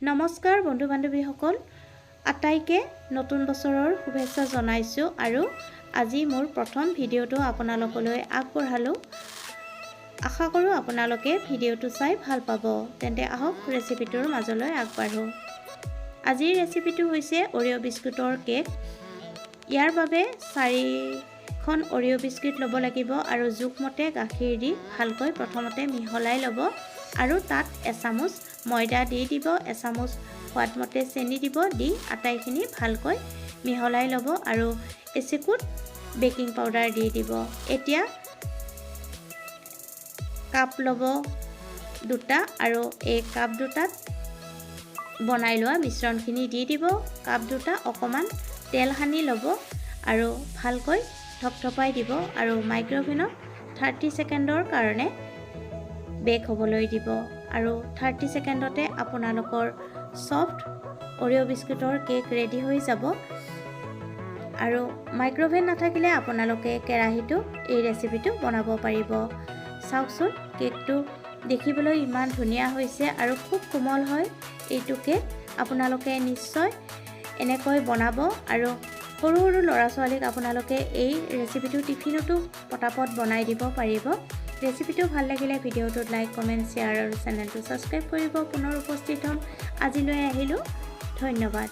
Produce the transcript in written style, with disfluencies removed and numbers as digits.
নমস্কাৰ বন্ধু বান্ধৱীসকল, আটাইকে নতুন বছৰৰ শুভেচ্ছা জনাইছোঁ আৰু আজি মোৰ প্ৰথম ভিডিঅ'টো আপোনালোকলৈ আগবঢ়ালোঁ। আশা কৰোঁ আপোনালোকে ভিডিঅ'টো চাই ভাল পাব। তেন্তে আহক ৰেচিপিটোৰ মাজলৈ আগবাঢ়োঁ। আজিৰ ৰেচিপিটো হৈছে অৰিঅ' বিস্কুটৰ কেক। ইয়াৰ বাবে 4খন অৰিঅ' বিস্কুট ল'ব লাগিব আৰু জোখমতে গাখীৰ দি ভালকৈ প্ৰথমতে মিহলাই ল'ব আৰু তাত এচামুচ ময়দা দি দিব, এচামুচ সোৱাদমতে চেনি দিব, দি আটাইখিনি ভালকৈ মিহলাই ল'ব আৰু এচিকুট বেকিং পাউডাৰ দি দিব। এতিয়া কাপ ল'ব 2টা আৰু এই কাপ 2টাত বনাই লোৱা মিশ্ৰণখিনি দি দিব। কাপ 2টা অকণমান তেল সানি ল'ব আৰু ভালকৈ থপথপাই দিব আৰু মাইক্ৰ'ৱেভত 30 ছেকেণ্ডৰ কাৰণে বেক হ'বলৈ দিব আৰু 30 ছেকেণ্ডতে আপোনালোকৰ সফ্ট অৰিঅ' বিস্কুটৰ কেক ৰেডি হৈ যাব। আৰু মাইক্ৰ'ৱেভ নাথাকিলে আপোনালোকে কেৰাহীটো এই ৰেচিপিটো বনাব পাৰিব। চাওকচোন, কেকটো দেখিবলৈ ইমান ধুনীয়া হৈছে আৰু খুব কোমল হয়। এইটো কেক আপোনালোকে নিশ্চয় এনেকৈ বনাব আৰু সৰু সৰু ল'ৰা ছোৱালীক আপোনালোকে এই ৰেচিপিটো টিফিনতো পটাপট বনাই দিব পাৰিব। ৰেচিপিটো ভাল লাগিলে ভিডিঅ'টোত লাইক, কমেণ্ট, শ্বেয়াৰ আৰু চেনেলটো ছাবস্ক্ৰাইব কৰিব। পুনৰ উপস্থিত হ'ম। আজিলৈ আহিলোঁ। ধন্যবাদ।